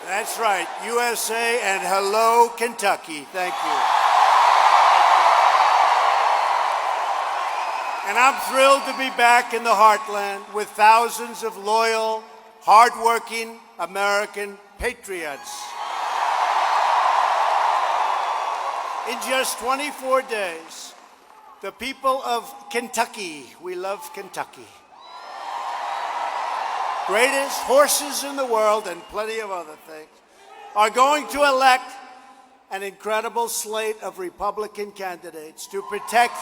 That's right, USA and hello, Kentucky. Thank you. And I'm thrilled to be back in the heartland with thousands of loyal, hardworking American patriots. In just 24 days, the people of Kentucky, we love Kentucky, greatest horses in the world and plenty of other things, are going to elect an incredible slate of Republican candidates to protect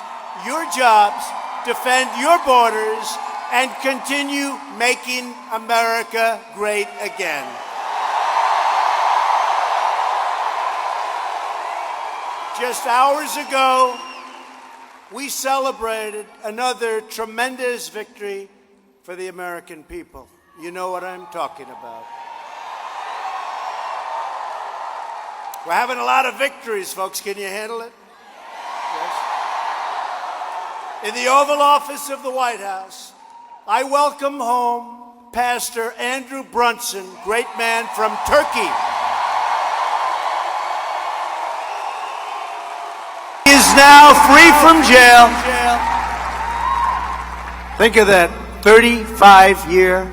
your jobs, defend your borders, and continue making America great again. Just hours ago, we celebrated another tremendous victory for the American people. You know what I'm talking about. We're having a lot of victories, folks. Can you handle it? Yes. In the Oval Office of the White House, I welcome home Pastor Andrew Brunson, great man from Turkey. He is now free from jail. Think of that, 35-year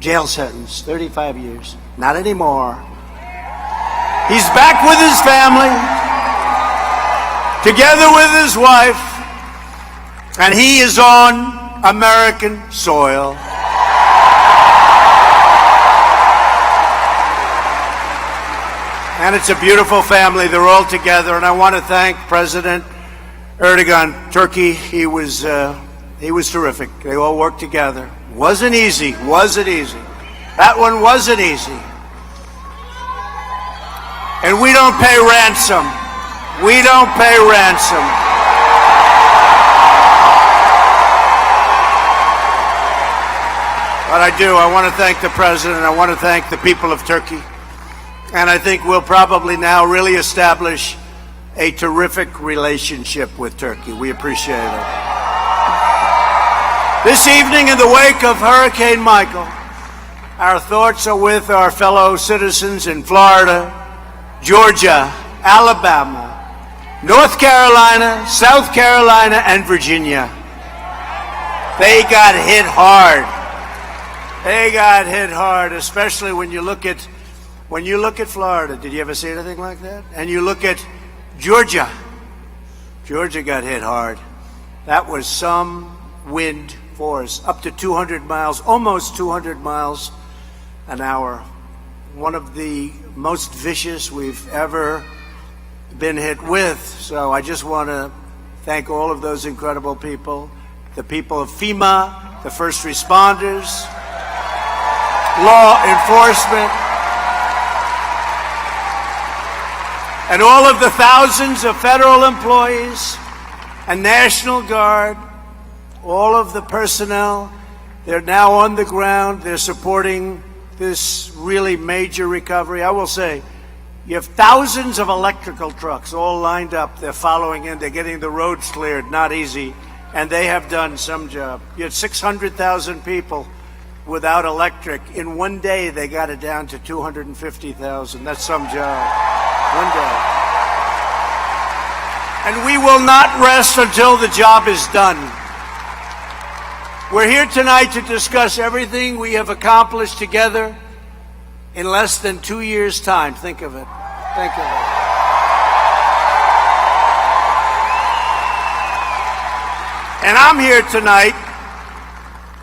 jail sentence, 35 years. Not anymore. He's back with his family, together with his wife, and he is on American soil. And it's a beautiful family. They're all together, and I want to thank President Erdogan, Turkey. He was terrific. They all worked together. Wasn't easy. That one wasn't easy. And we don't pay ransom. We don't pay ransom. But I do. I want to thank the president. I want to thank the people of Turkey. And I think we'll probably now really establish a terrific relationship with Turkey. We appreciate it. This evening, in the wake of Hurricane Michael, our thoughts are with our fellow citizens in Florida, Georgia, Alabama, North Carolina, South Carolina, and Virginia. They got hit hard. They got hit hard, especially when you look at Florida. Did you ever see anything like that? And you look at Georgia. Georgia got hit hard. That was some wind force, up to 200 miles, almost 200 miles an hour. One of the most vicious we've ever been hit with. So I just want to thank all of those incredible people, the people of FEMA, the first responders, law enforcement, and all of the thousands of federal employees and National Guard, all of the personnel. They're now on the ground. They're supporting this really major recovery. I will say, you have thousands of electrical trucks all lined up. They're following in. They're getting the roads cleared. Not easy. And they have done some job. You had 600,000 people without electric. In one day, they got it down to 250,000. That's some job. One day. And we will not rest until the job is done. We're here tonight to discuss everything we have accomplished together in less than 2 years' time. Think of it. Think of it. And I'm here tonight,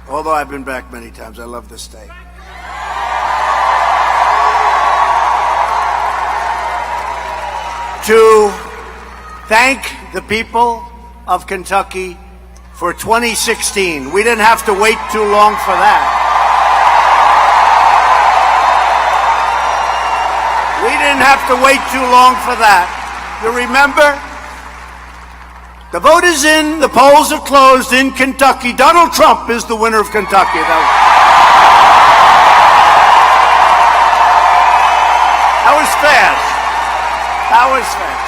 although I've been back many times. I love this state. To thank the people of Kentucky for 2016. We didn't have to wait too long for that. We didn't have to wait too long for that. You remember? The vote is in. The polls are closed in Kentucky. Donald Trump is the winner of Kentucky. That was fast. That was fast.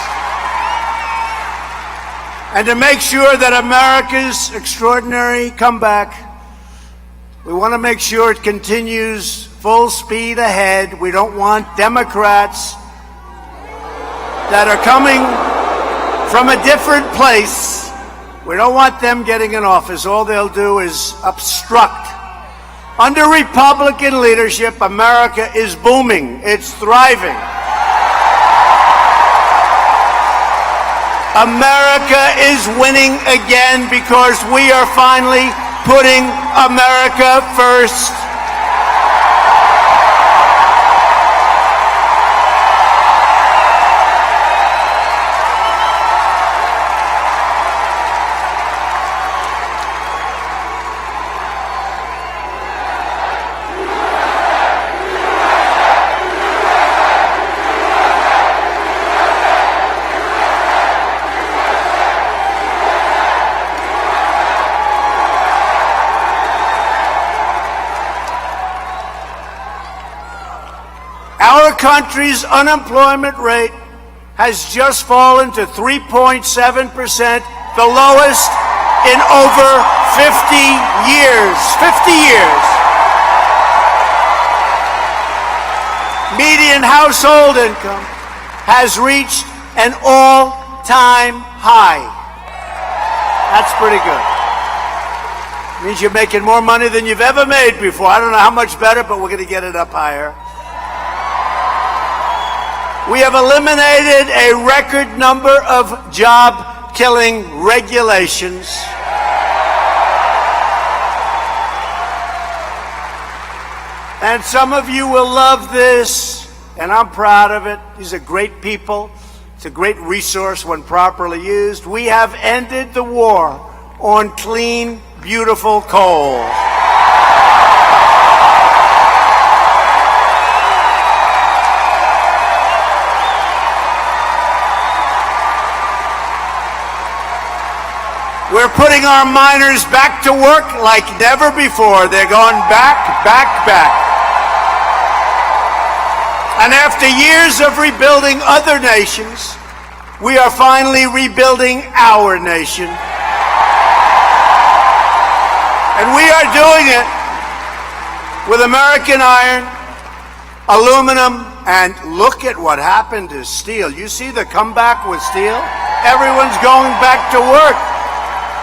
And to make sure that America's extraordinary comeback, we want to make sure it continues full speed ahead. We don't want Democrats that are coming from a different place. We don't want them getting in office. All they'll do is obstruct. Under Republican leadership, America is booming. It's thriving. America is winning again because we are finally putting America first. Our country's unemployment rate has just fallen to 3.7%, the lowest in over 50 years. 50 years. Median household income has reached an all-time high. That's pretty good. Means you're making more money than you've ever made before. I don't know how much better, but we're going to get it up higher. We have eliminated a record number of job-killing regulations. And some of you will love this, and I'm proud of it. These are great people. It's a great resource when properly used. We have ended the war on clean, beautiful coal. We're putting our miners back to work like never before. They're going back, back, back. And after years of rebuilding other nations, we are finally rebuilding our nation. And we are doing it with American iron, aluminum, and look at what happened to steel. You see the comeback with steel? Everyone's going back to work.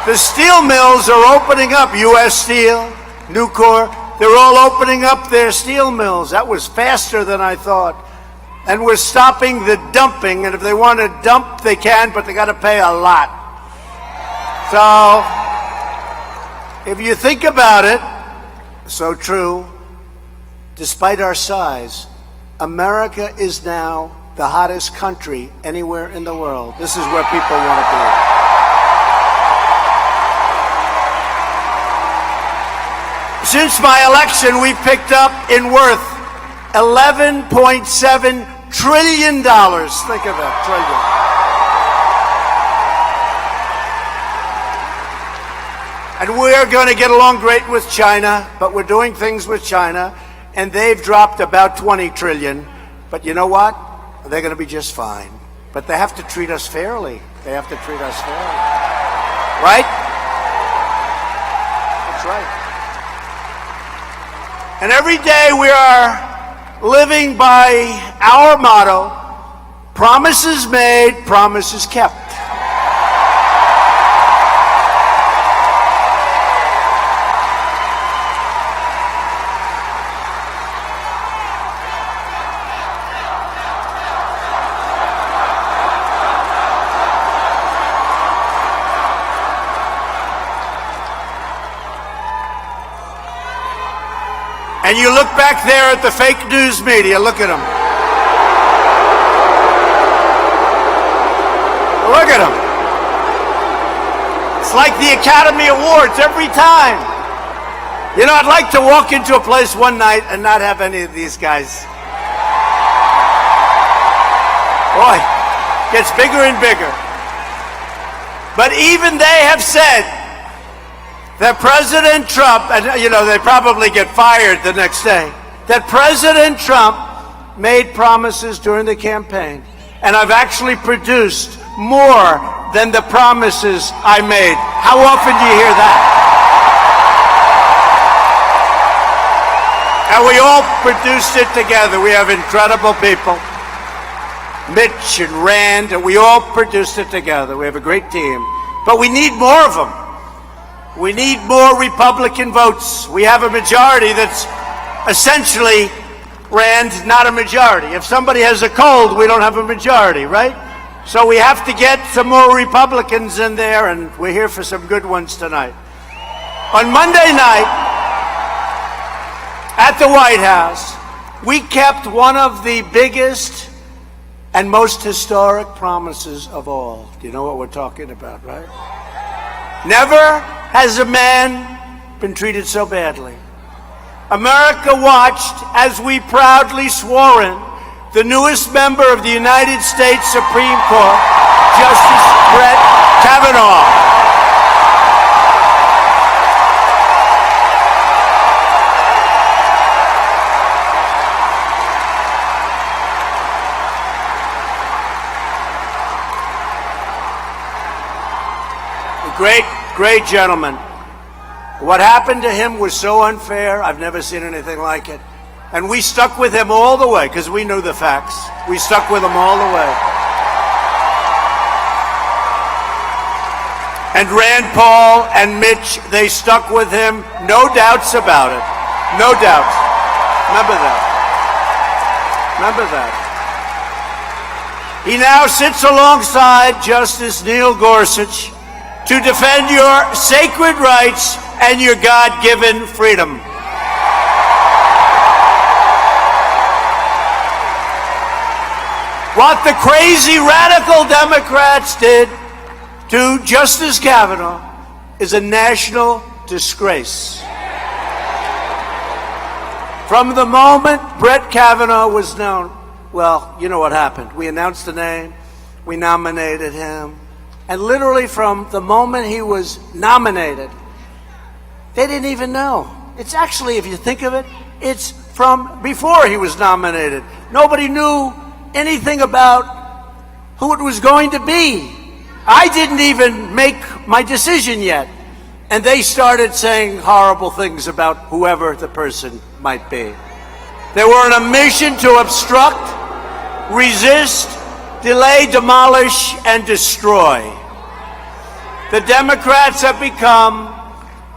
The steel mills are opening up. U.S. Steel, Nucor, they're all opening up their steel mills. That was faster than I thought. And we're stopping the dumping. And if they want to dump, they can, but they got to pay a lot. So, if you think about it, so true, despite our size, America is now the hottest country anywhere in the world. This is where people want to be. Since my election, we've picked up in worth $11.7 trillion. Think of that, trillion. And we're going to get along great with China, but we're doing things with China, and they've dropped about 20 trillion. But you know what? They're going to be just fine. But they have to treat us fairly. They have to treat us fairly. Right? That's right. And every day we are living by our motto, promises made, promises kept. And you look back there at the fake news media, look at them. Look at them. It's like the Academy Awards every time. You know, I'd like to walk into a place one night and not have any of these guys. Boy, gets bigger and bigger. But even they have said that President Trump, and you know, they probably get fired the next day, that President Trump made promises during the campaign. And I've actually produced more than the promises I made. How often do you hear that? And we all produced it together. We have incredible people, Mitch and Rand, and we all produced it together. We have a great team. But we need more of them. We need more Republican votes. We have a majority that's essentially, Rand, not a majority. If somebody has a cold, we don't have a majority, right? So we have to get some more Republicans in there, and we're here for some good ones tonight. On Monday night, at the White House, we kept one of the biggest and most historic promises of all. Do you know what we're talking about, right? Never has a man been treated so badly. America watched as we proudly swore in the newest member of the United States Supreme Court, Justice Brett Kavanaugh. Great gentleman. What happened to him was so unfair. I've never seen anything like it. And we stuck with him all the way because we knew the facts. We stuck with him all the way. And Rand Paul and Mitch, they stuck with him. No doubts about it. No doubts. Remember that. Remember that. He now sits alongside Justice Neil Gorsuch to defend your sacred rights and your God-given freedom. What the crazy radical Democrats did to Justice Kavanaugh is a national disgrace. From the moment Brett Kavanaugh was known, well, you know what happened. We announced the name, we nominated him, and literally from the moment he was nominated, they didn't even know. It's actually, if you think of it, it's from before he was nominated. Nobody knew anything about who it was going to be. I didn't even make my decision yet. And they started saying horrible things about whoever the person might be. They were on a mission to obstruct, resist, delay, demolish, and destroy. The Democrats have become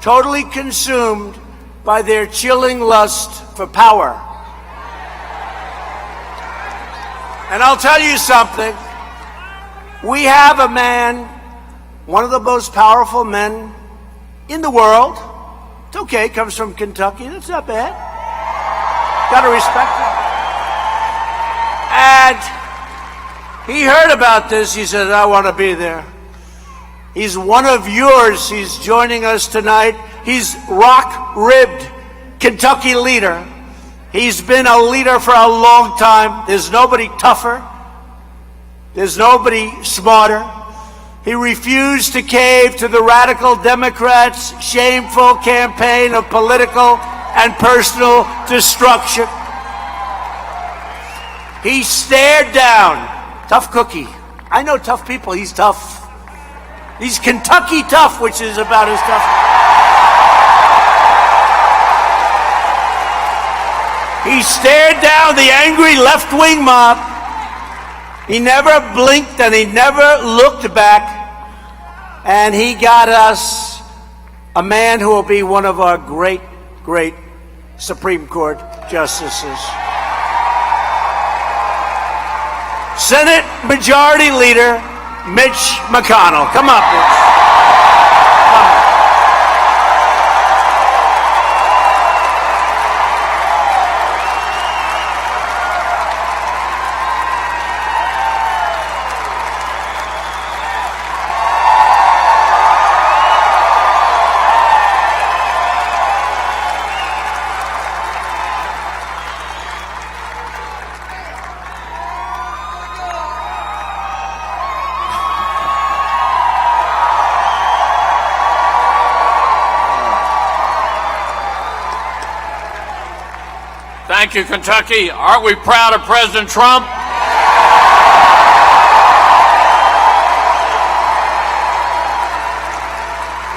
totally consumed by their chilling lust for power. And I'll tell you something. We have a man, one of the most powerful men in the world. It's okay, comes from Kentucky. That's not bad. Gotta respect him. And he heard about this. He said, I want to be there. He's one of yours. He's joining us tonight. He's rock-ribbed Kentucky leader. He's been a leader for a long time. There's nobody tougher. There's nobody smarter. He refused to cave to the radical Democrats' shameful campaign of political and personal destruction. He stared down. Tough cookie. I know tough people. He's tough. He's Kentucky tough, which is about as tough. He stared down the angry left-wing mob. He never blinked and he never looked back. And he got us a man who will be one of our great, great Supreme Court justices. Senate Majority Leader Mitch McConnell. Come up, Mitch. Thank you, Kentucky. Aren't we proud of President Trump?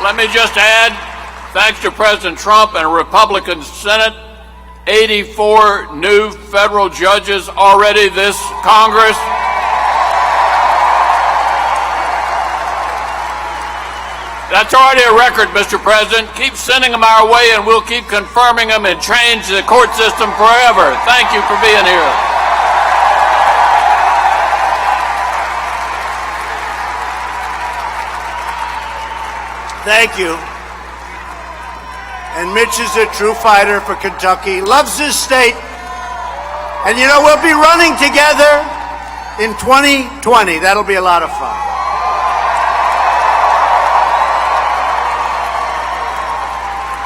Let me just add, thanks to President Trump and a Republican Senate, 84 new federal judges already this Congress. That's already a record, Mr. President. Keep sending them our way, and we'll keep confirming them and change the court system forever. Thank you for being here. Thank you. And Mitch is a true fighter for Kentucky, loves his state. And you know, we'll be running together in 2020. That'll be a lot of fun.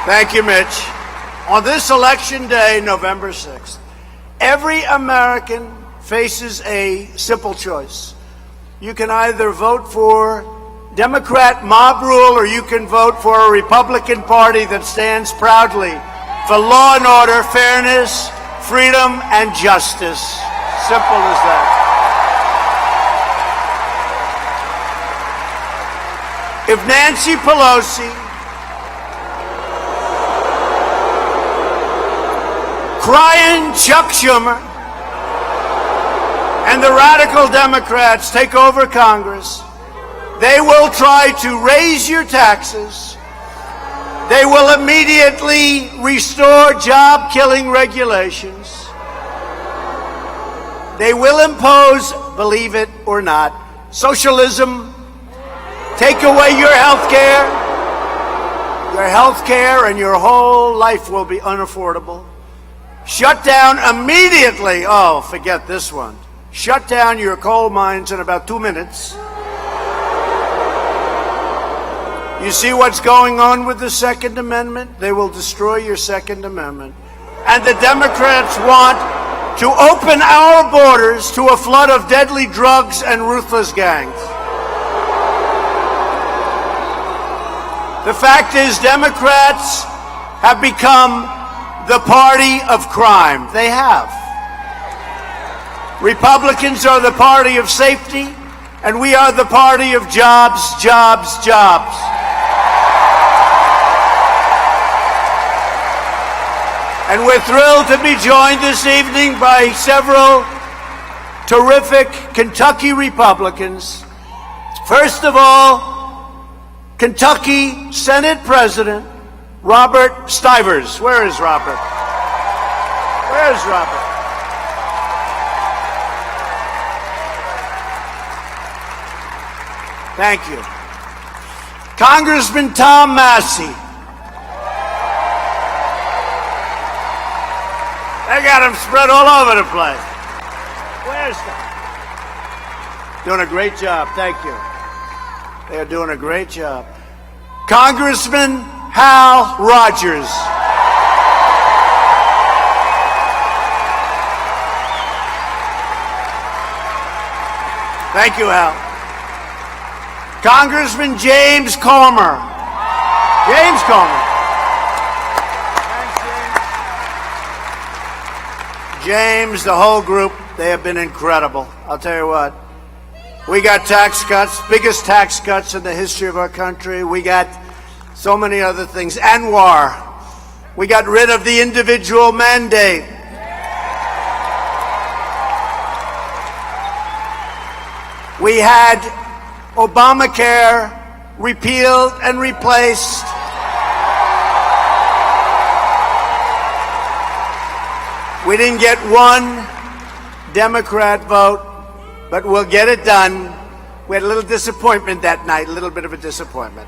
Thank you, Mitch. On this election day, November 6th, every American faces a simple choice. You can either vote for Democrat mob rule, or you can vote for a Republican Party that stands proudly for law and order, fairness, freedom, and justice. Simple as that. If Nancy Pelosi, crying Chuck Schumer, and the radical Democrats take over Congress, they will try to raise your taxes. They will immediately restore job-killing regulations. They will impose, believe it or not, socialism, take away your health care. Your health care and your whole life will be unaffordable. Shut down immediately, oh, forget this one. Shut down your coal mines in about 2 minutes. You see what's going on with the Second Amendment? They will destroy your Second Amendment. And the Democrats want to open our borders to a flood of deadly drugs and ruthless gangs. The fact is, Democrats have become the party of crime. They have. Republicans are the party of safety, and we are the party of jobs, jobs, jobs. And we're thrilled to be joined this evening by several terrific Kentucky Republicans. First of all, Kentucky Senate President Robert Stivers. Where is Robert? Where's Robert? Thank you. Congressman Tom Massey. They got them spread all over the place. Where's that? Doing a great job. Thank you. They are doing a great job. Congressman Hal Rogers. Thank you, Hal. Congressman James Comer. James Comer. James, the whole group, they have been incredible. I'll tell you what. We got tax cuts, biggest tax cuts in the history of our country. We got so many other things. Anwar. We got rid of the individual mandate. We had Obamacare repealed and replaced. We didn't get one Democrat vote, but we'll get it done. We had a little disappointment that night, a little bit of a disappointment.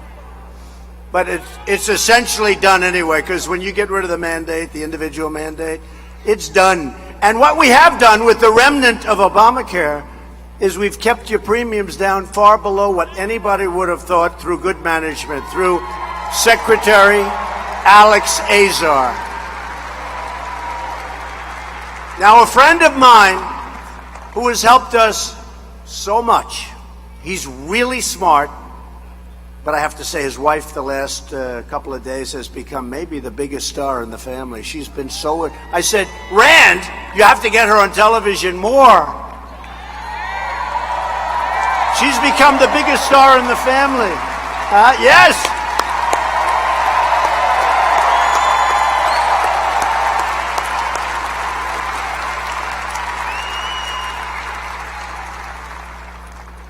But it's essentially done anyway, because when you get rid of the mandate, the individual mandate, it's done. And what we have done with the remnant of Obamacare is we've kept your premiums down far below what anybody would have thought through good management, through Secretary Alex Azar. Now, a friend of mine who has helped us so much, he's really smart, but I have to say his wife the last couple of days has become maybe the biggest star in the family. She's been so... I said, Rand, you have to get her on television more. She's become the biggest star in the family. Yes.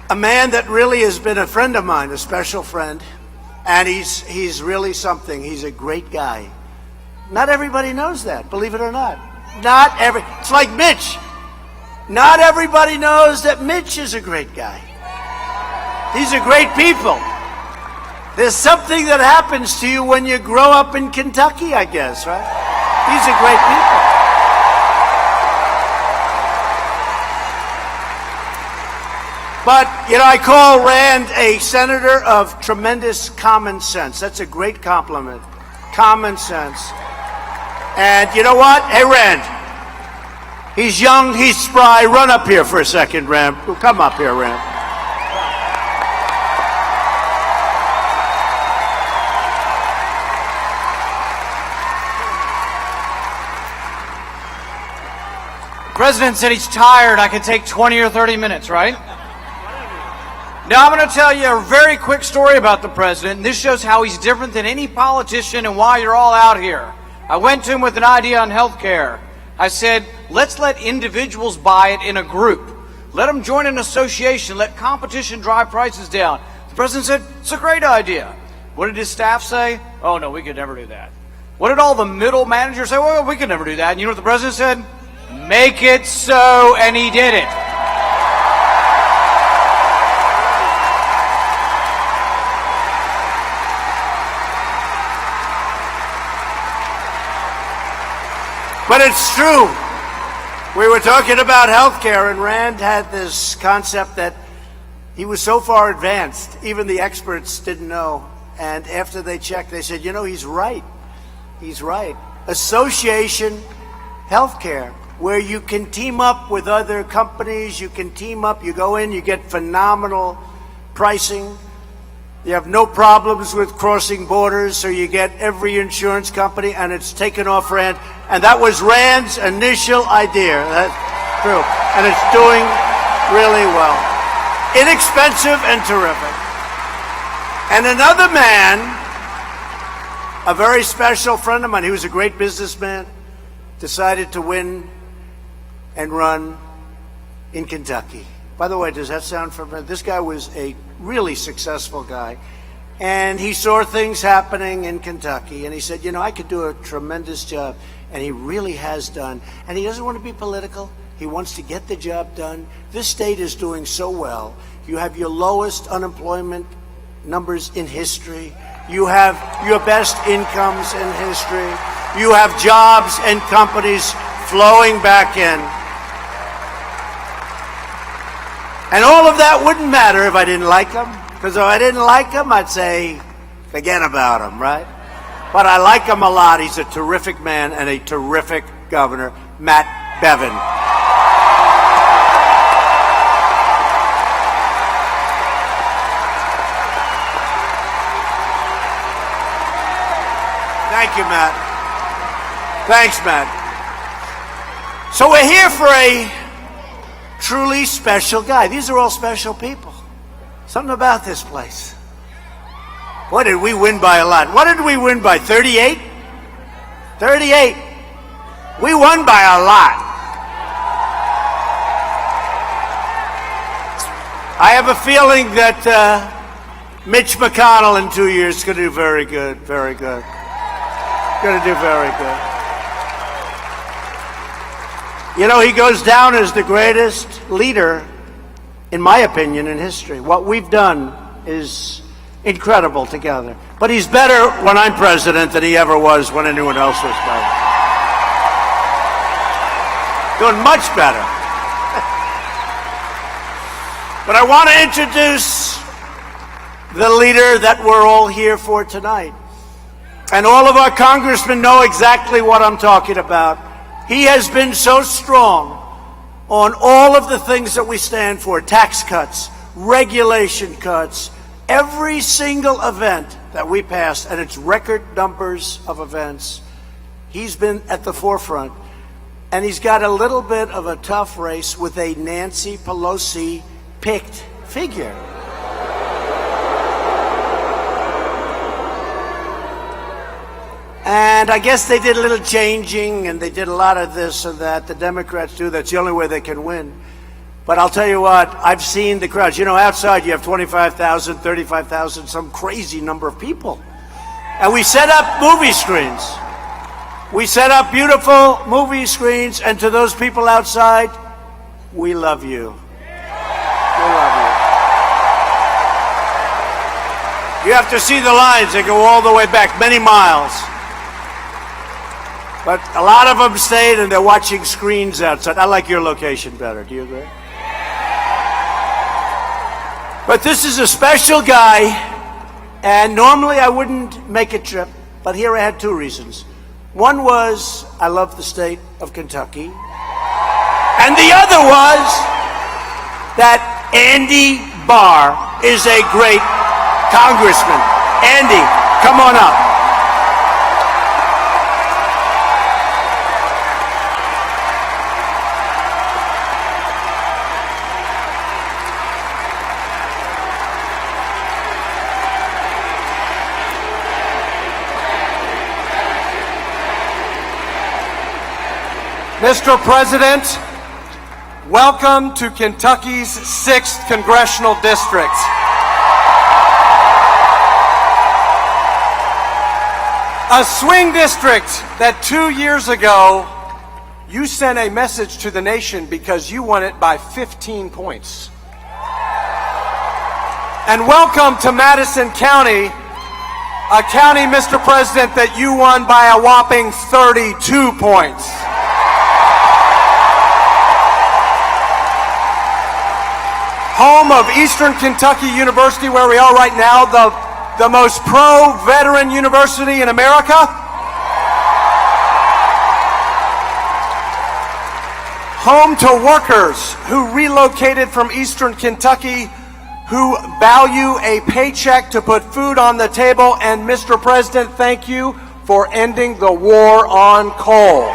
a man that really has been a friend of mine, a special friend, and he's really something. He's a great guy. Not everybody knows that, believe it or not. It's like Mitch. Not everybody knows that Mitch is a great guy. These are great people. There's something that happens to you when you grow up in Kentucky, I guess, right? These are great people. But, I call Rand a senator of tremendous common sense. That's a great compliment. Common sense. And you know what? Hey, Rand. He's young, he's spry. Run up here for a second, Rand. Come up here, Rand. The president said he's tired. I could take 20 or 30 minutes, right? Now, I'm going to tell you a very quick story about the president, and this shows how he's different than any politician and why you're all out here. I went to him with an idea on health care. I said, let's let individuals buy it in a group. Let them join an association. Let competition drive prices down. The president said, it's a great idea. What did his staff say? Oh, no, we could never do that. What did all the middle managers say? Well, we could never do that. And you know what the president said? Make it so, and he did it. But it's true. We were talking about health care, and Rand had this concept that he was so far advanced, even the experts didn't know. And after they checked, they said, he's right. He's right. Association health care, where you can team up with other companies, you can team up, you go in, you get phenomenal pricing. You have no problems with crossing borders, so you get every insurance company, and it's taken off Rand. And that was Rand's initial idea. That's true. And it's doing really well. Inexpensive and terrific. And another man, a very special friend of mine, he was a great businessman, decided to win and run in Kentucky. By the way, does that sound familiar? This guy was a really successful guy, and he saw things happening in Kentucky, and he said, I could do a tremendous job, and he really has done. And he doesn't want to be political. He wants to get the job done. This state is doing so well. You have your lowest unemployment numbers in history. You have your best incomes in history. You have jobs and companies flowing back in. And all of that wouldn't matter if I didn't like him, because if I didn't like him, I'd say, forget about him, right? But I like him a lot. He's a terrific man and a terrific governor, Matt Bevin. Thank you, Matt. Thanks, Matt. So we're here for a truly special guy. These are all special people. Something about this place. What did we win by a lot? What did we win by? 38? 38. We won by a lot. I have a feeling that Mitch McConnell in 2 years is going to do very good, very good. Going to do very good. He goes down as the greatest leader, in my opinion, in history. What we've done is incredible together. But he's better when I'm president than he ever was when anyone else was president. Doing much better. But I want to introduce the leader that we're all here for tonight. And all of our congressmen know exactly what I'm talking about. He has been so strong on all of the things that we stand for: tax cuts, regulation cuts, every single event that we passed, and it's record numbers of events. He's been at the forefront, and he's got a little bit of a tough race with a Nancy Pelosi picked figure. And I guess they did a little changing, and they did a lot of this and that. The Democrats do. That's the only way they can win. But I'll tell you what, I've seen the crowds. You know, outside you have 25,000, 35,000, some crazy number of people. And we set up movie screens. We set up beautiful movie screens, and to those people outside, we love you. We love you. You have to see the lines. They go all the way back, many miles. But a lot of them stayed, and they're watching screens outside. I like your location better. Do you agree? But this is a special guy, and normally I wouldn't make a trip, but here I had two reasons. One was I love the state of Kentucky, and the other was that Andy Barr is a great congressman. Andy, come on up. Mr. President, welcome to Kentucky's 6th Congressional District. A swing district that 2 years ago, you sent a message to the nation because you won it by 15 points. And welcome to Madison County, a county, Mr. President, that you won by a whopping 32 points. Home of Eastern Kentucky University, where we are right now, the most pro-veteran university in America. Home to workers who relocated from Eastern Kentucky, who value a paycheck to put food on the table. And Mr. President, thank you for ending the war on coal.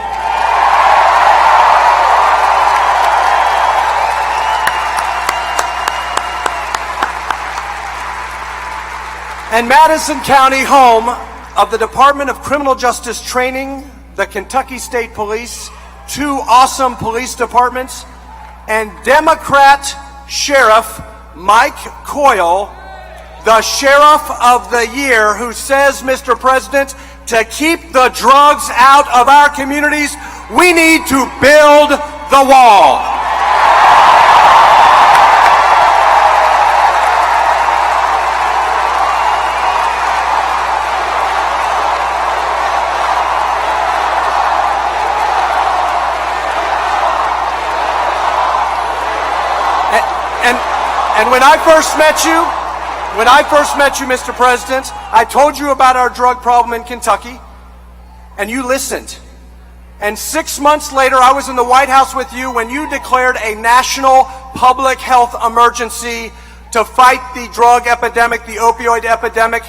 And Madison County, home of the Department of Criminal Justice Training, the Kentucky State Police, 2 awesome police departments, and Democrat Sheriff Mike Coyle, the Sheriff of the Year, who says, Mr. President, to keep the drugs out of our communities, we need to build the wall. And when I first met you, Mr. President, I told you about our drug problem in Kentucky, and you listened. And 6 months later, I was in the White House with you when you declared a national public health emergency to fight the drug epidemic, the opioid epidemic.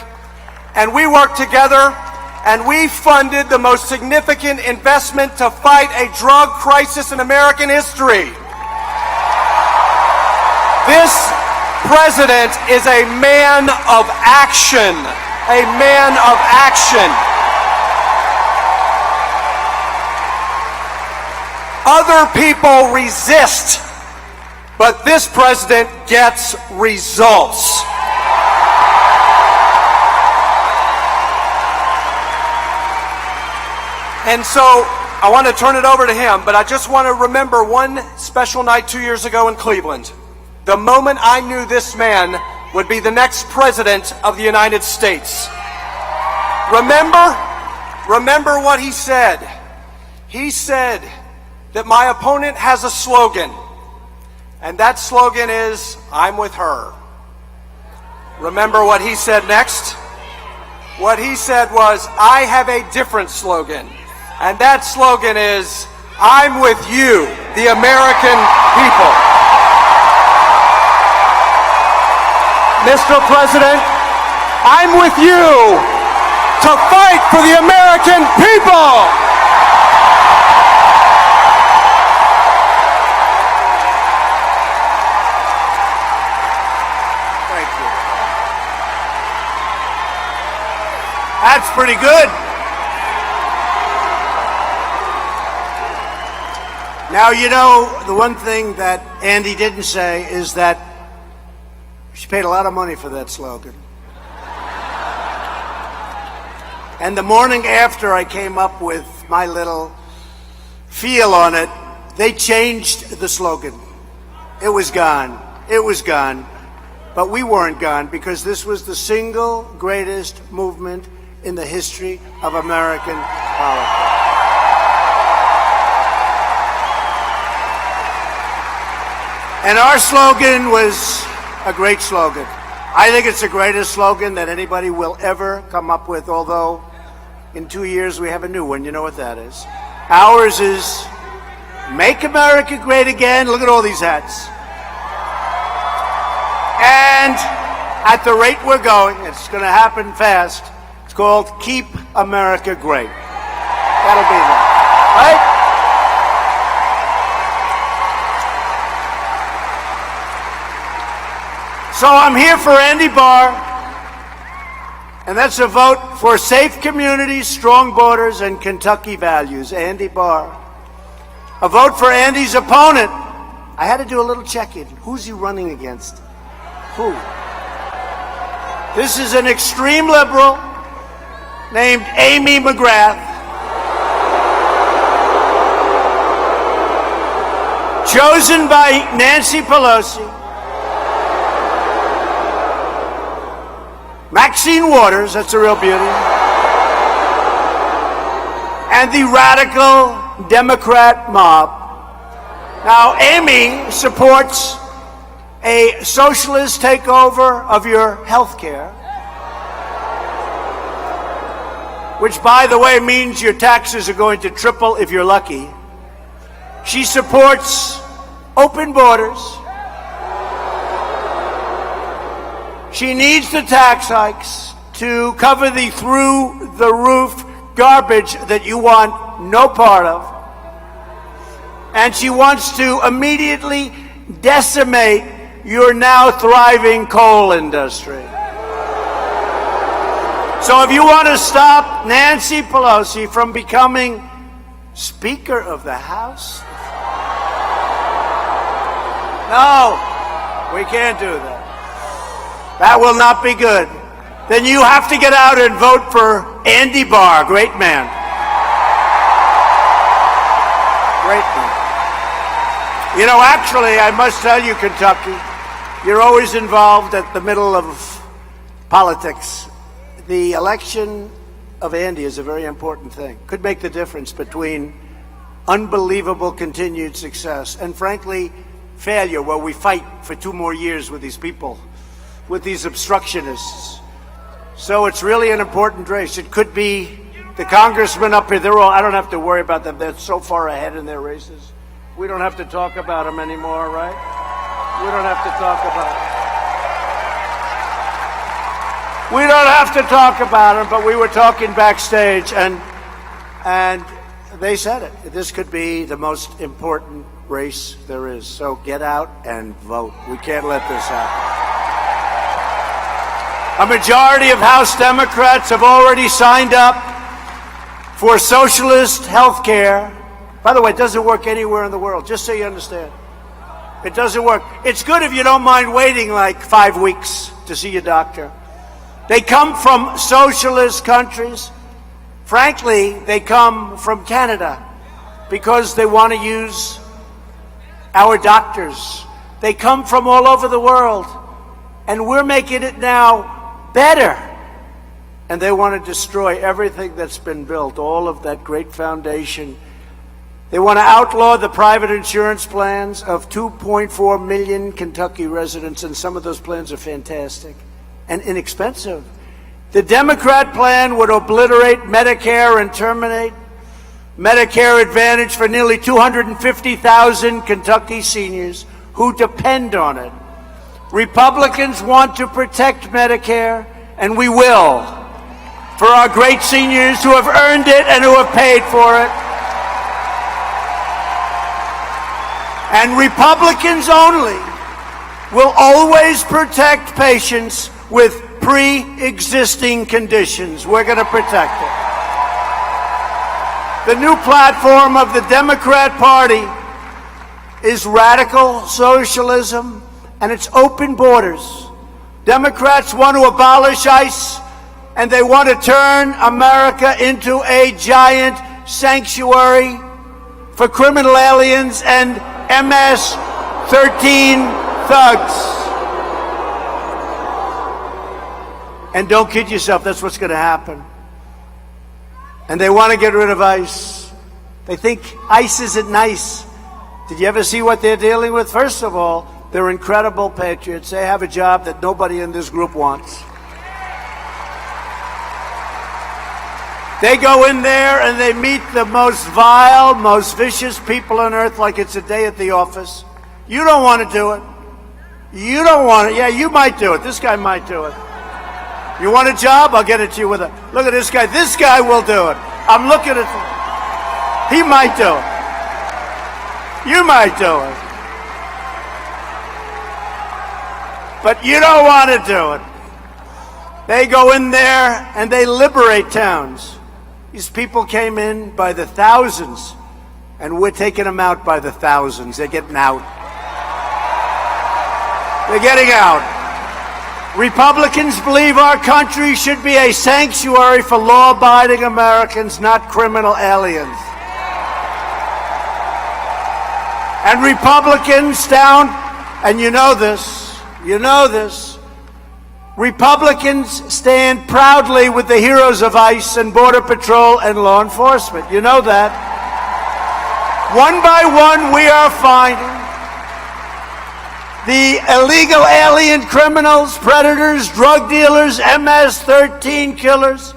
And we worked together, and we funded the most significant investment to fight a drug crisis in American history. This president is a man of action, a man of action. Other people resist, but this president gets results. And so I want to turn it over to him, but I just want to remember one special night 2 years ago in Cleveland. The moment I knew this man would be the next president of the United States. Remember what he said. He said that my opponent has a slogan, and that slogan is, I'm with her. Remember what he said next? What he said was, I have a different slogan, and that slogan is, I'm with you, the American people. Mr. President, I'm with you to fight for the American people. Thank you. That's pretty good. Now, you know, the one thing that Andy didn't say is that she paid a lot of money for that slogan. And the morning after I came up with my little feel on it, they changed the slogan. It was gone. It was gone. But we weren't gone, because this was the single greatest movement in the history of American politics. And our slogan was a great slogan. I think it's the greatest slogan that anybody will ever come up with, although in 2 years we have a new one. You know what that is. Ours is Make America Great Again. Look at all these hats. And at the rate we're going, it's going to happen fast. It's called Keep America Great. That'll be that, right? So I'm here for Andy Barr, and that's a vote for safe communities, strong borders, and Kentucky values. Andy Barr. A vote for Andy's opponent. I had to do a little check-in. Who's he running against? Who? This is an extreme liberal named Amy McGrath, chosen by Nancy Pelosi, Maxine Waters, that's a real beauty, and the radical Democrat mob. Now, Amy supports a socialist takeover of your health care, which, by the way, means your taxes are going to triple if you're lucky. She supports open borders. She needs the tax hikes to cover the through-the-roof garbage that you want no part of. And she wants to immediately decimate your now thriving coal industry. So if you want to stop Nancy Pelosi from becoming Speaker of the House, no, we can't do that. That will not be good. Then you have to get out and vote for Andy Barr, great man. Great man. You know, actually, I must tell you, Kentucky, you're always involved at the middle of politics. The election of Andy is a very important thing. Could make the difference between unbelievable continued success and, frankly, failure, where we fight for 2 more years with these people, with these obstructionists. So it's really an important race. It could be the congressmen up here. They're all, I don't have to worry about them. They're so far ahead in their races. We don't have to talk about them anymore, right? We don't have to talk about them. We don't have to talk about them, but we were talking backstage, and they said it. This could be the most important race there is. So get out and vote. We can't let this happen. A majority of House Democrats have already signed up for socialist health care. By the way, it doesn't work anywhere in the world, just so you understand. It doesn't work. It's good if you don't mind waiting like 5 weeks to see your doctor. They come from socialist countries. Frankly, they come from Canada because they want to use our doctors. They come from all over the world, and we're making it now better. And they want to destroy everything that's been built, all of that great foundation. They want to outlaw the private insurance plans of 2.4 million Kentucky residents, and some of those plans are fantastic and inexpensive. The Democrat plan would obliterate Medicare and terminate Medicare Advantage for nearly 250,000 Kentucky seniors who depend on it. Republicans want to protect Medicare, and we will, for our great seniors who have earned it and who have paid for it. And Republicans only will always protect patients with pre-existing conditions. We're going to protect it. The new platform of the Democrat Party is radical socialism, and it's open borders. Democrats want to abolish ICE, and they want to turn America into a giant sanctuary for criminal aliens and MS-13 thugs. And don't kid yourself, that's what's going to happen. And they want to get rid of ICE. They think ICE isn't nice. Did you ever see what they're dealing with? First of all, they're incredible patriots. They have a job that nobody in this group wants. They go in there and they meet the most vile, most vicious people on earth like it's a day at the office. You don't want to do it. You don't want it. Yeah, you might do it. This guy might do it. You want a job? I'll get it to you with a... Look at this guy. This guy will do it. I'm looking at... He might do it. You might do it. But you don't want to do it. They go in there and they liberate towns. These people came in by the thousands, and we're taking them out by the thousands. They're getting out. They're getting out. Republicans believe our country should be a sanctuary for law-abiding Americans, not criminal aliens. And Republicans down, and you know this, Republicans stand proudly with the heroes of ICE and Border Patrol and law enforcement. You know that. One by one, we are finding the illegal alien criminals, predators, drug dealers, MS-13 killers,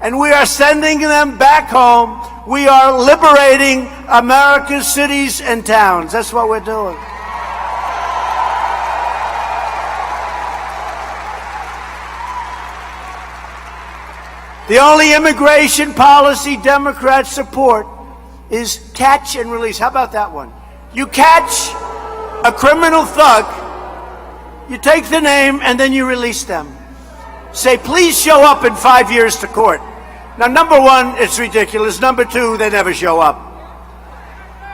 and we are sending them back home. We are liberating America's cities and towns. That's what we're doing. The only immigration policy Democrats support is catch and release. How about that one? You catch a criminal thug, you take the name, and then you release them. Say, please show up in 5 years to court. Now, number one, it's ridiculous. Number two, they never show up.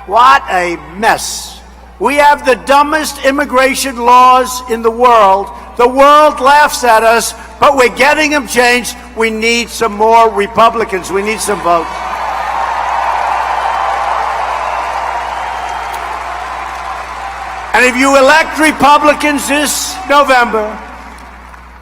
What a mess. We have the dumbest immigration laws in the world. The world laughs at us, but we're getting them changed. We need some more Republicans. We need some votes. And if you elect Republicans this November,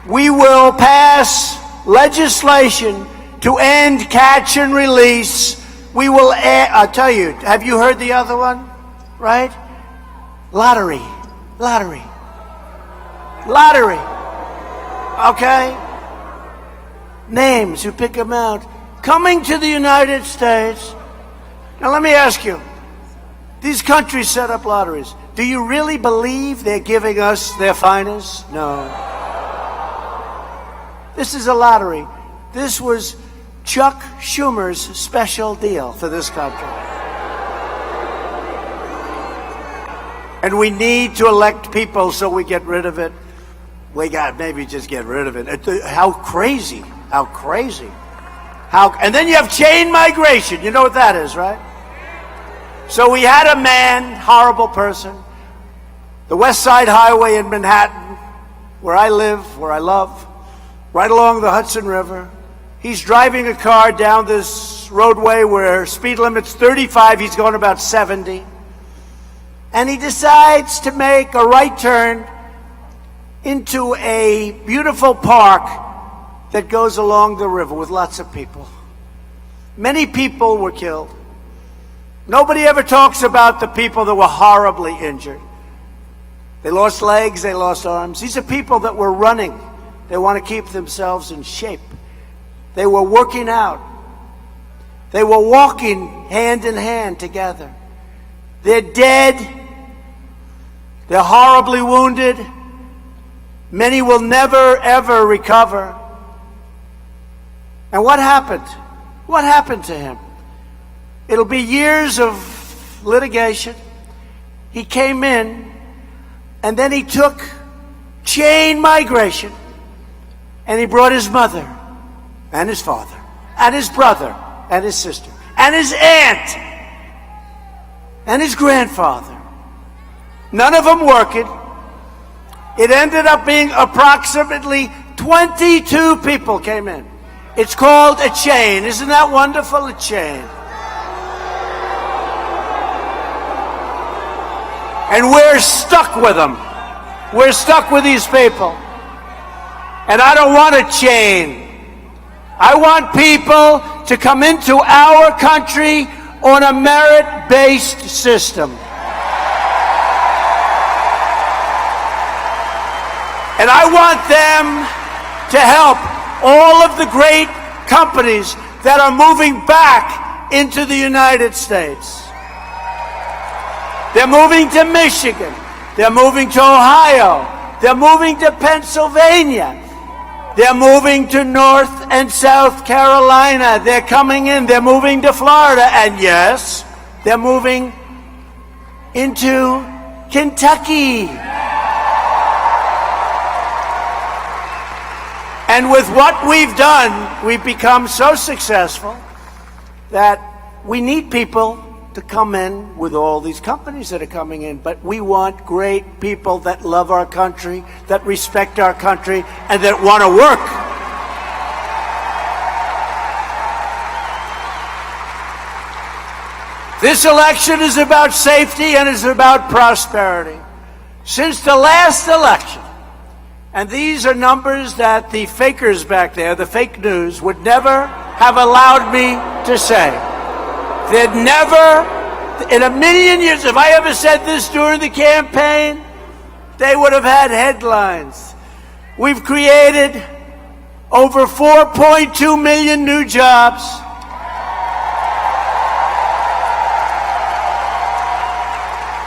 we will pass legislation to end catch and release. We will add, I'll tell you, have you heard the other one? Right? Lottery. Okay? Names, you pick them out. Coming to the United States. Now let me ask you, these countries set up lotteries. Do you really believe they're giving us their finest? No. This is a lottery. This was Chuck Schumer's special deal for this country. And we need to elect people so we get rid of it. We got maybe just get rid of it. How crazy. And then you have chain migration. You know what that is, right? So we had a man, horrible person, the West Side Highway in Manhattan, where I live, where I love, right along the Hudson River. He's driving a car down this roadway where speed limit's 35, he's going about 70. And he decides to make a right turn into a beautiful park that goes along the river with lots of people. Many people were killed. Nobody ever talks about the people that were horribly injured. They lost legs, they lost arms. These are people that were running. They want to keep themselves in shape. They were working out. They were walking hand in hand together. They're dead. They're horribly wounded. Many will never, ever recover. And what happened? What happened to him? It'll be years of litigation. He came in, and then he took chain migration, and he brought his mother, and his father, and his brother, and his sister, and his aunt, and his grandfather, none of them working. It ended up being approximately 22 people came in. It's called a chain. Isn't that wonderful? A chain. And we're stuck with them. We're stuck with these people. And I don't want a chain. I want people to come into our country on a merit-based system. And I want them to help all of the great companies that are moving back into the United States. They're moving to Michigan. They're moving to Ohio. They're moving to Pennsylvania. They're moving to North and South Carolina. They're coming in. They're moving to Florida. And yes, they're moving into Kentucky. And with what we've done, we've become so successful that we need people to come in with all these companies that are coming in. But we want great people that love our country, that respect our country, and that want to work. This election is about safety and is about prosperity. Since the last election, and these are numbers that the fakers back there, the fake news, would never have allowed me to say. They'd never, in a million years, if I ever said this during the campaign, they would have had headlines. We've created over 4.2 million new jobs.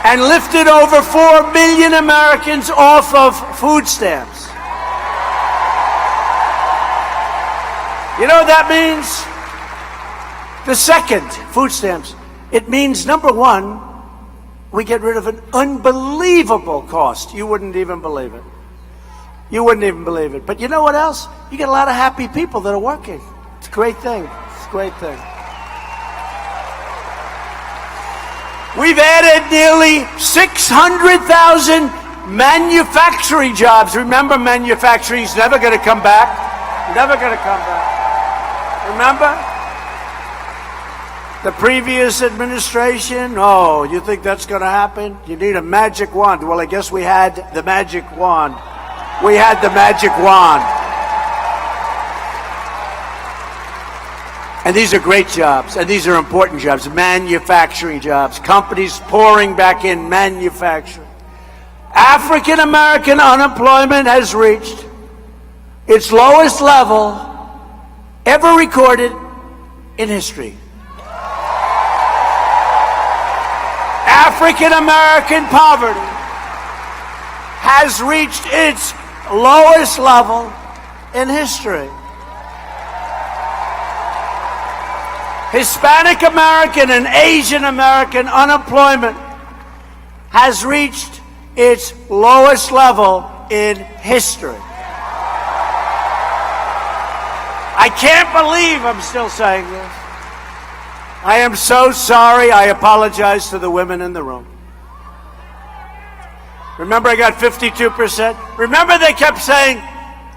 And lifted over 4 million Americans off of food stamps. You know what that means? The second, food stamps. It means, number one, we get rid of an unbelievable cost. You wouldn't even believe it. You wouldn't even believe it. But you know what else? You get a lot of happy people that are working. It's a great thing. It's a great thing. We've added nearly 600,000 manufacturing jobs. Remember, manufacturing's never going to come back. Never going to come back. Remember? The previous administration, oh, you think that's going to happen? You need a magic wand. Well, I guess we had the magic wand. We had the magic wand. And these are great jobs, and these are important jobs, manufacturing jobs, companies pouring back in manufacturing. African American unemployment has reached its lowest level ever recorded in history. African American poverty has reached its lowest level in history. Hispanic American and Asian American unemployment has reached its lowest level in history. I can't believe I'm still saying this. I am so sorry. I apologize to the women in the room. Remember, I got 52%? Remember, they kept saying,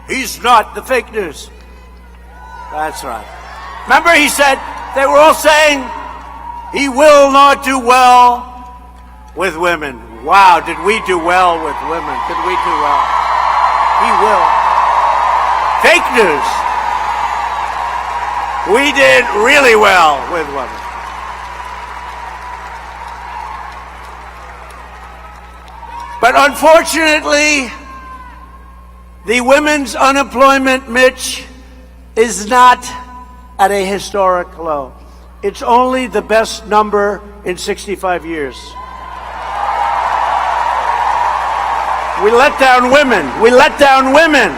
he's not the fake news. That's right. Remember, he said, they were all saying, he will not do well with women. Wow, did we do well with women? Did we do well? He will. Fake news. We did really well with women. But unfortunately, the women's unemployment, Mitch, is not at a historic low. It's only the best number in 65 years. We let down women. We let down women.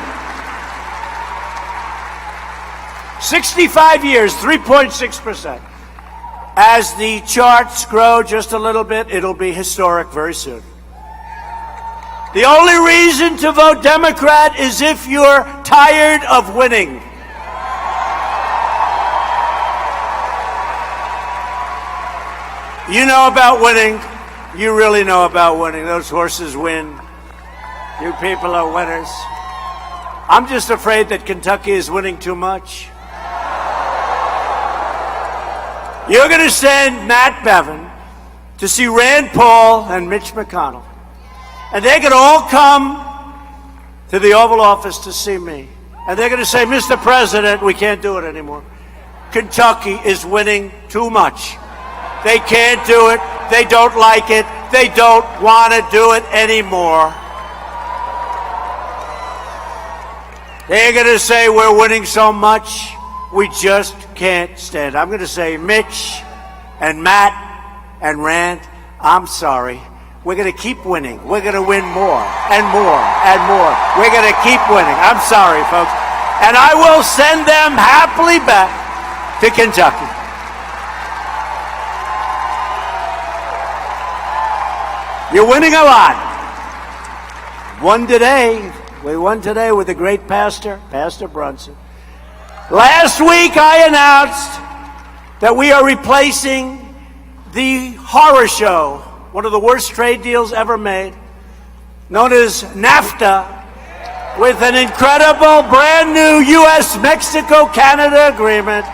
65 years, 3.6%. As the charts grow just a little bit, it'll be historic very soon. The only reason to vote Democrat is if you're tired of winning. You know about winning. You really know about winning. Those horses win. You people are winners. I'm just afraid that Kentucky is winning too much. You're going to send Matt Bevin to see Rand Paul and Mitch McConnell. And they're going to all come to the Oval Office to see me. And they're going to say, Mr. President, we can't do it anymore. Kentucky is winning too much. They can't do it. They don't like it. They don't want to do it anymore. They're going to say we're winning so much, we just can't stand. I'm going to say, Mitch and Matt and Rand, I'm sorry. We're going to keep winning. We're going to win more and more and more. We're going to keep winning. I'm sorry, folks. And I will send them happily back to Kentucky. You're winning a lot. Won today. We won today with the great pastor, Pastor Brunson. Last week I announced that we are replacing the horror show, one of the worst trade deals ever made, known as NAFTA, with an incredible brand new U.S.-Mexico-Canada agreement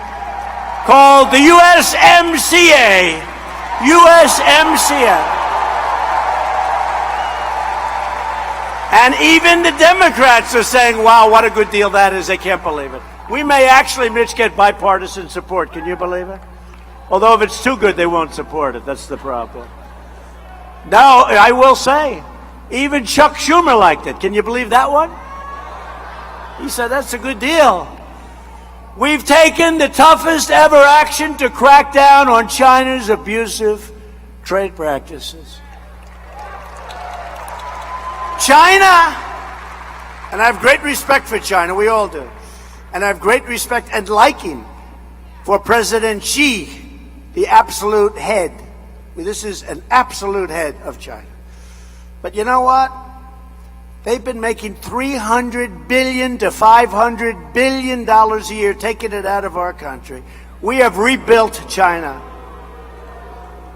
called the USMCA. USMCA. And even the Democrats are saying, wow, what a good deal that is. They can't believe it. We may actually, Mitch, get bipartisan support. Can you believe it? Although if it's too good, they won't support it. That's the problem. Now, I will say, even Chuck Schumer liked it. Can you believe that one? He said, that's a good deal. We've taken the toughest ever action to crack down on China's abusive trade practices. China, and I have great respect for China, we all do, and I have great respect and liking for President Xi, the absolute head. This is an absolute head of China. But you know what? They've been making $300 billion to $500 billion a year, taking it out of our country. We have rebuilt China.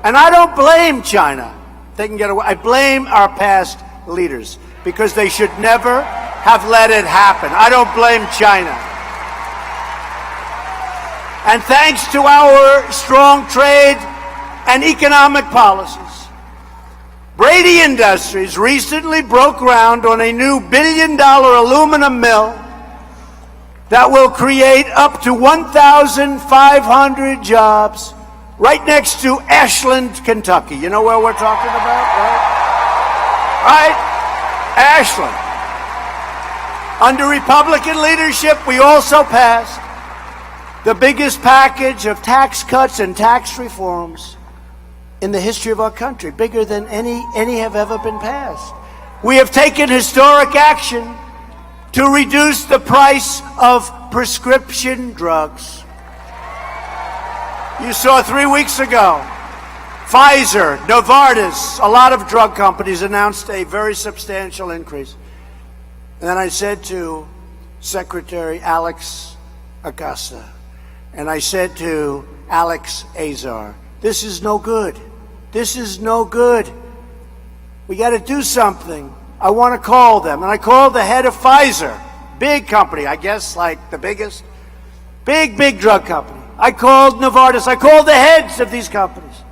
And I don't blame China. They can get away. I blame our past leaders because they should never have let it happen. I don't blame China. And thanks to our strong trade and economic policies, Brady Industries recently broke ground on a new $1 billion aluminum mill that will create up to 1,500 jobs right next to Ashland, Kentucky. You know where we're talking about, right? Right? Ashland. Under Republican leadership, we also passed the biggest package of tax cuts and tax reforms in the history of our country, bigger than any have ever been passed. We have taken historic action to reduce the price of prescription drugs. You saw 3 weeks ago, Pfizer, Novartis, a lot of drug companies announced a very substantial increase. And then I said to Secretary Alex Acosta, and I said to Alex Azar, this is no good. This is no good. We got to do something. I want to call them. And I called the head of Pfizer, big company, I guess like the biggest, big drug company. I called Novartis. I called the heads of these companies.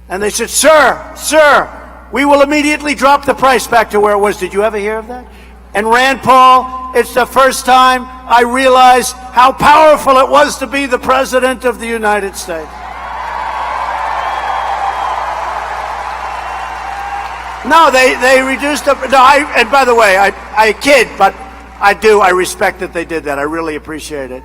And they said, sir, we will immediately drop the price back to where it was. Did you ever hear of that? And Rand Paul, it's the first time I realized how powerful it was to be the President of the United States. No, they reduced the, no, and by the way, I kid, but I respect that they did that. I really appreciate it.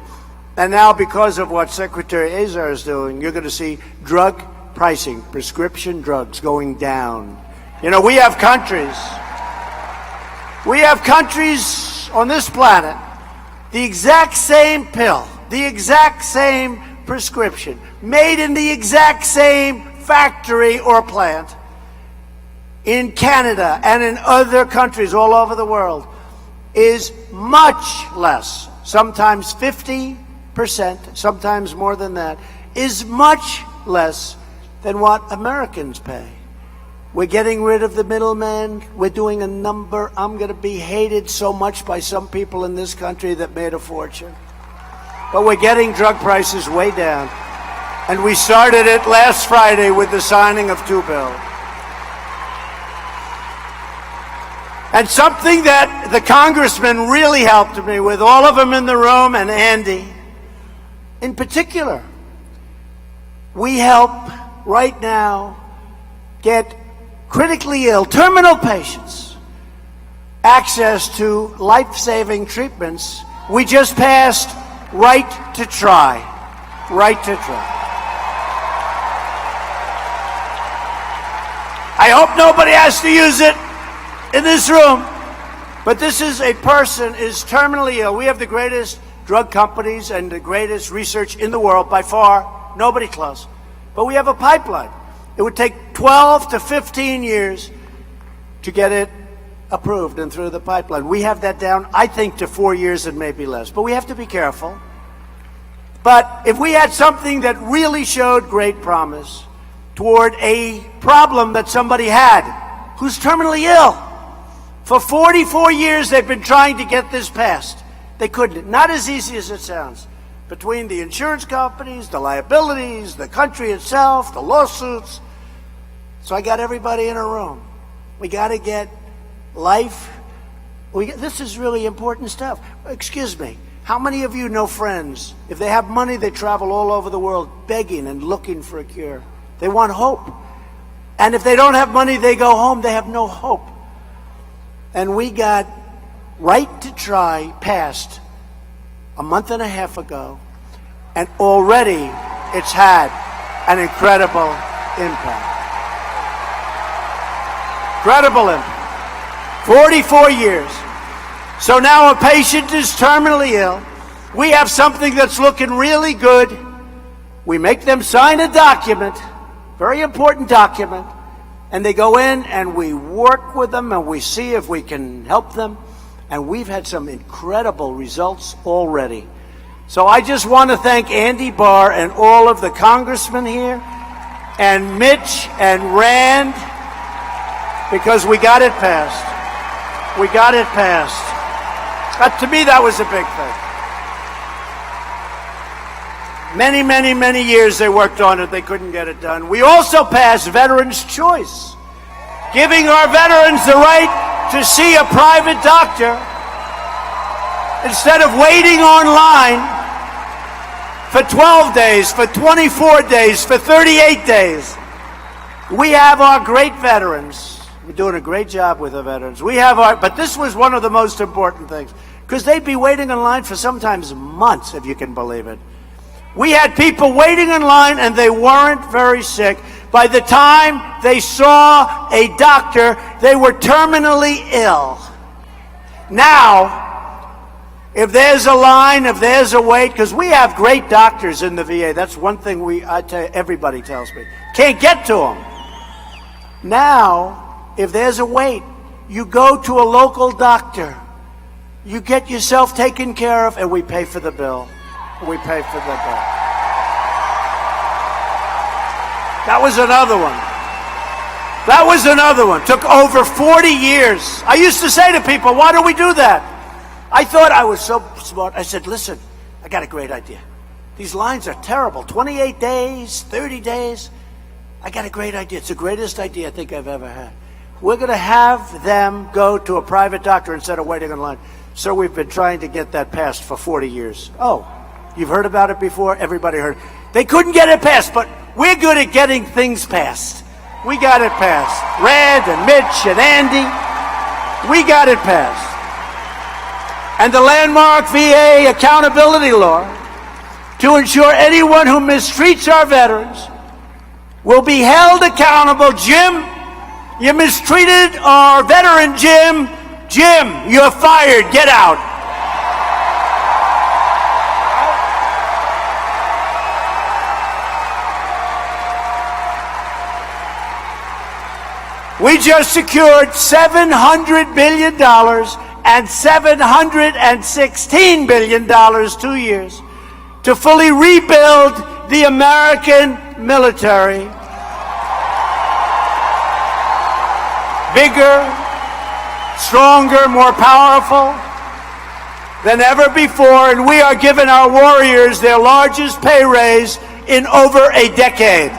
And now because of what Secretary Azar is doing, you're going to see drug pricing, prescription drugs going down. You know, we have countries on this planet, the exact same pill, the exact same prescription, made in the exact same factory or plant in Canada and in other countries all over the world, is much less, sometimes 50%, sometimes more than that, is much less than what Americans pay. We're getting rid of the middleman. We're doing a number. I'm going to be hated so much by some people in this country that made a fortune. But we're getting drug prices way down. And we started it last Friday with the signing of 2 bills. And something that the congressman really helped me with, all of them in the room, and Andy in particular, we help right now get critically ill, terminal patients access to life-saving treatments. We just passed right to try. Right to try. I hope nobody has to use it in this room, but this is a person is terminally ill. We have the greatest drug companies and the greatest research in the world by far, nobody close. But we have a pipeline. It would take 12 to 15 years to get it approved and through the pipeline. We have that down, I think, to 4 years and maybe less. But we have to be careful. But if we had something that really showed great promise toward a problem that somebody had who's terminally ill, for 44 years they've been trying to get this passed. They couldn't. Not as easy as it sounds. Between the insurance companies, the liabilities, the country itself, the lawsuits. So I got everybody in a room. We got to get life. This is really important stuff. Excuse me. How many of you know friends? If they have money, they travel all over the world begging and looking for a cure. They want hope. And if they don't have money, they go home. They have no hope. And we got right to try passed a month and a half ago. And already it's had an incredible impact. Incredible impact. 44 years. So now a patient is terminally ill. We have something that's looking really good. We make them sign a document, very important document, and they go in and we work with them and we see if we can help them. And we've had some incredible results already. So I just want to thank Andy Barr and all of the congressmen here, and Mitch and Rand, because we got it passed. We got it passed. To me, that was a big thing. Many, many, many years they worked on it. They couldn't get it done. We also passed Veterans' Choice, giving our veterans the right to see a private doctor instead of waiting online for 12 days, for 24 days, for 38 days. We have our great veterans. We're doing a great job with the veterans. We have but this was one of the most important things, because they'd be waiting in line for sometimes months, if you can believe it. We had people waiting in line and they weren't very sick. By the time they saw a doctor, they were terminally ill. Now, if there's a line, if there's a wait, because we have great doctors in the VA. That's one thing everybody tells me. Can't get to them. Now, if there's a wait, you go to a local doctor. You get yourself taken care of, and we pay for the bill. We pay for the bill. That was another one. That was another one. Took over 40 years. I used to say to people, why do we do that? I thought I was so smart. I said, listen, I got a great idea. These lines are terrible. 28 days, 30 days. I got a great idea. It's the greatest idea I think I've ever had. We're going to have them go to a private doctor instead of waiting in line. So we've been trying to get that passed for 40 years. Oh, you've heard about it before? Everybody heard. They couldn't get it passed, but we're good at getting things passed. We got it passed. Rand and Mitch and Andy, we got it passed. And the landmark VA accountability law to ensure anyone who mistreats our veterans will be held accountable. Jim, you mistreated our veteran, Jim. Jim, you're fired. Get out. We just secured $700 billion and $716 billion 2 years to fully rebuild the American military. bigger, stronger, more powerful than ever before, and we are giving our warriors their largest pay raise in over a decade.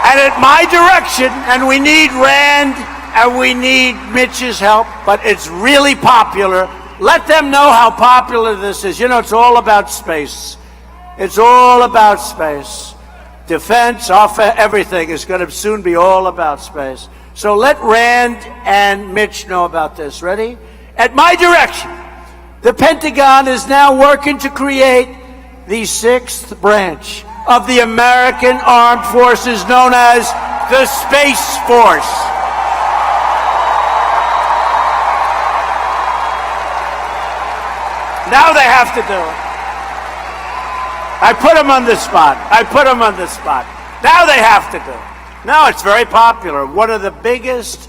And at my direction, and we need Rand and we need Mitch's help, but it's really popular. Let them know how popular this is. You know, it's all about space. It's all about space. Defense, everything is going to soon be all about space. So let Rand and Mitch know about this. Ready? At my direction, the Pentagon is now working to create the sixth branch of the American Armed Forces known as the Space Force. Now they have to do it. I put them on the spot. Now they have to do it. Now it's very popular. One of the biggest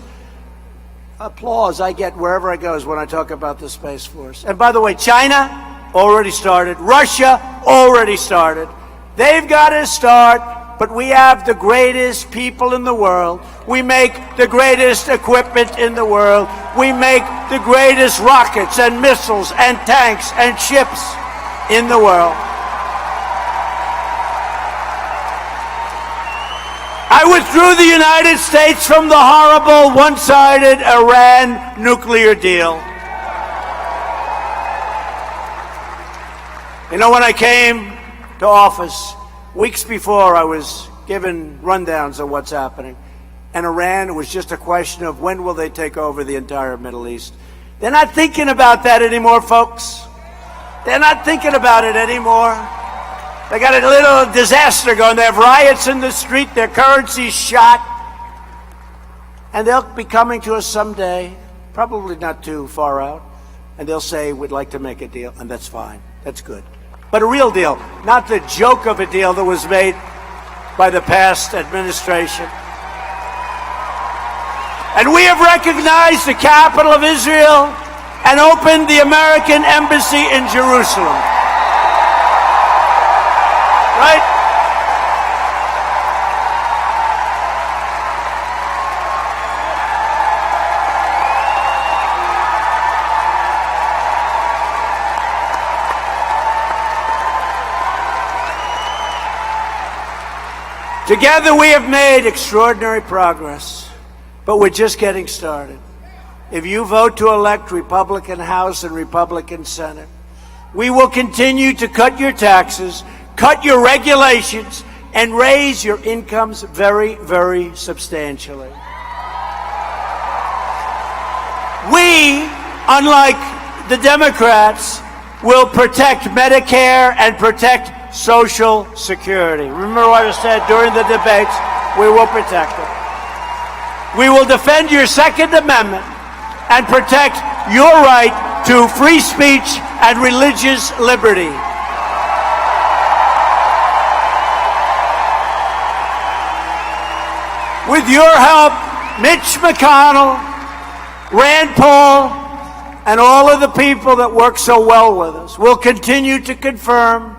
applause I get wherever I go is when I talk about the Space Force. And by the way, China already started. Russia already started. They've got to start, but we have the greatest people in the world. We make the greatest equipment in the world. We make the greatest rockets and missiles and tanks and ships in the world. I withdrew the United States from the horrible one-sided Iran nuclear deal. You know, when I came to office, weeks before, I was given rundowns of what's happening. And Iran, it was just a question of when will they take over the entire Middle East. They're not thinking about that anymore, folks. They're not thinking about it anymore. They got a little disaster going. They have riots in the street. Their currency's shot. And they'll be coming to us someday, probably not too far out, and they'll say, we'd like to make a deal, and that's fine. That's good. But a real deal, not the joke of a deal that was made by the past administration. And we have recognized the capital of Israel and opened the American embassy in Jerusalem. Right? Together we have made extraordinary progress, but we're just getting started. If you vote to elect Republican House and Republican Senate, we will continue to cut your taxes, cut your regulations, and raise your incomes very, very substantially. We, unlike the Democrats, will protect Medicare and protect Social Security. Remember what I said during the debates? We will protect it. We will defend your Second Amendment and protect your right to free speech and religious liberty. With your help, Mitch McConnell, Rand Paul, and all of the people that work so well with us will continue to confirm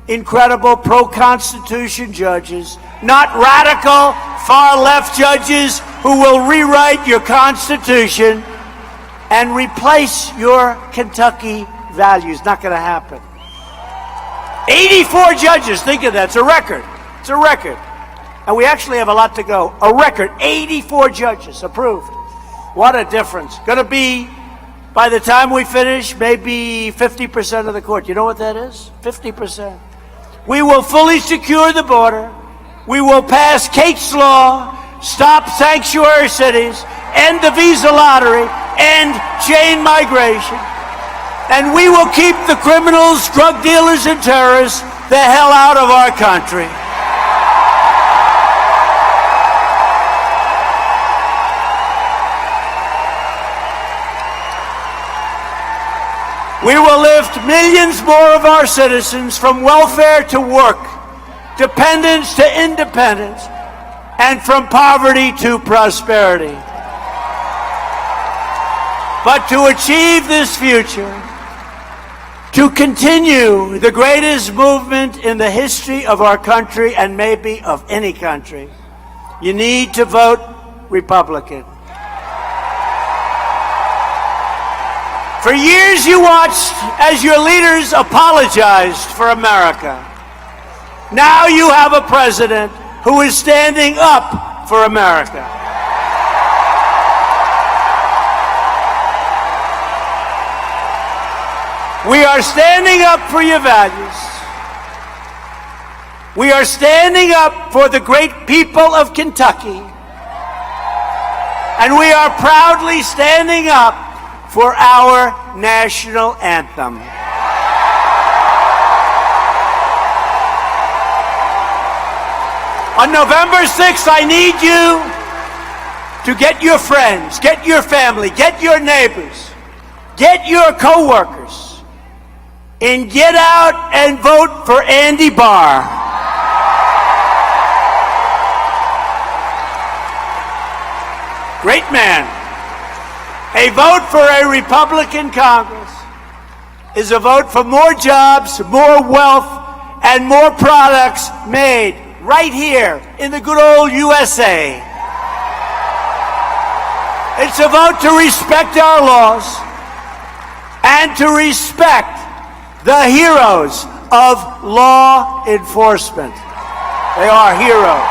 incredible pro-Constitution judges, not radical, far-left judges who will rewrite your Constitution and replace your Kentucky values. Not going to happen. 84 judges. Think of that. It's a record. It's a record. And we actually have a lot to go. A record. 84 judges approved. What a difference. Going to be, by the time we finish, maybe 50% of the court. You know what that is? 50%. We will fully secure the border. We will pass Kate's Law, stop sanctuary cities, end the visa lottery, end chain migration. And we will keep the criminals, drug dealers, and terrorists the hell out of our country. We will lift millions more of our citizens from welfare to work, dependence to independence, and from poverty to prosperity. But to achieve this future, to continue the greatest movement in the history of our country and maybe of any country, you need to vote Republican. For years you watched as your leaders apologized for America. Now you have a president who is standing up for America. We are standing up for your values. We are standing up for the great people of Kentucky. And we are proudly standing up for our national anthem. On November 6th, I need you to get your friends, get your family, get your neighbors, get your co-workers, and get out and vote for Andy Barr. Great man. A vote for a Republican Congress is a vote for more jobs, more wealth, and more products made right here in the good old USA. It's a vote to respect our laws and to respect the heroes of law enforcement. They are heroes.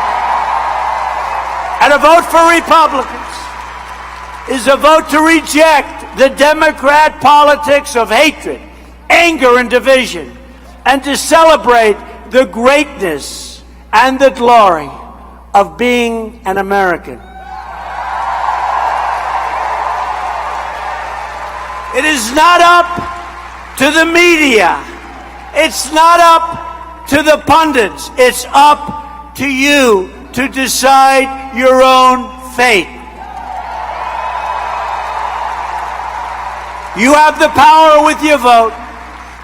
And a vote for Republicans is a vote to reject the Democrat politics of hatred, anger, and division, and to celebrate the greatness and the glory of being an American. It is not up to the media. It's not up to the pundits. It's up to you to decide your own fate. You have the power with your vote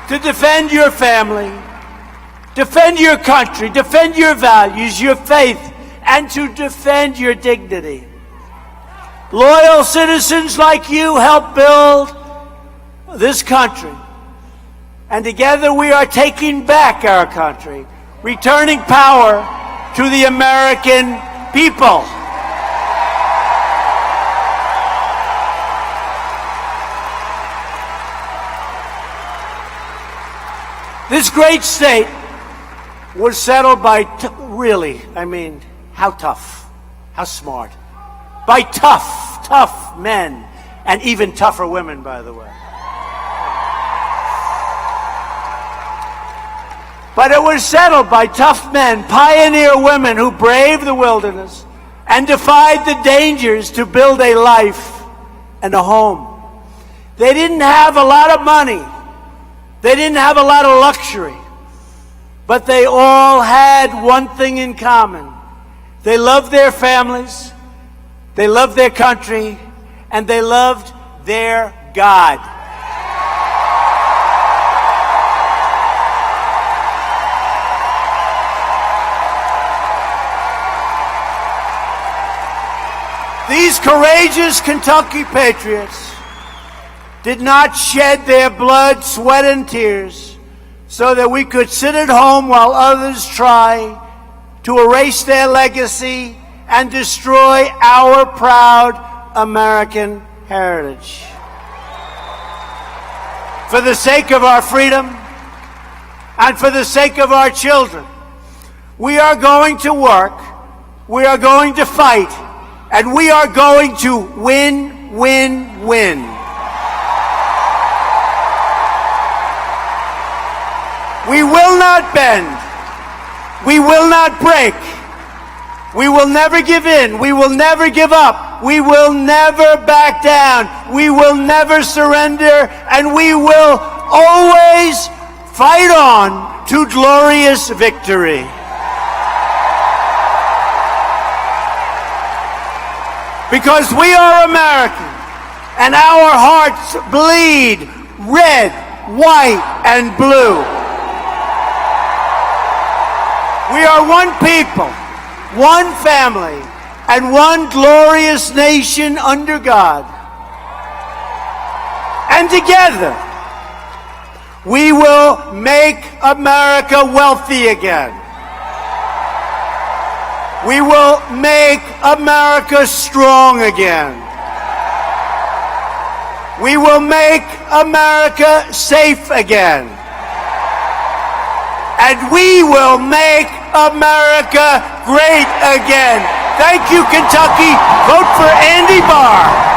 to defend your family, defend your country, defend your values, your faith, and to defend your dignity. Loyal citizens like you help build this country. And together we are taking back our country, returning power to the American people. This great state was settled by, how tough, how smart, by tough men, and even tougher women, by the way. But it was settled by tough men, pioneer women who braved the wilderness and defied the dangers to build a life and a home. They didn't have a lot of money. They didn't have a lot of luxury, but they all had one thing in common. They loved their families, they loved their country, and they loved their God. These courageous Kentucky Patriots did not shed their blood, sweat, and tears so that we could sit at home while others try to erase their legacy and destroy our proud American heritage. For the sake of our freedom and for the sake of our children, we are going to work, we are going to fight, and we are going to win, win, win. We will not bend. We will not break. We will never give in. We will never give up. We will never back down. We will never surrender. And we will always fight on to glorious victory. Because we are American, and our hearts bleed red, white, and blue. We are one people, one family, and one glorious nation under God. And together, we will make America wealthy again. We will make America strong again. We will make America safe again. And we will make America great again. Thank you, Kentucky. Vote for Andy Barr.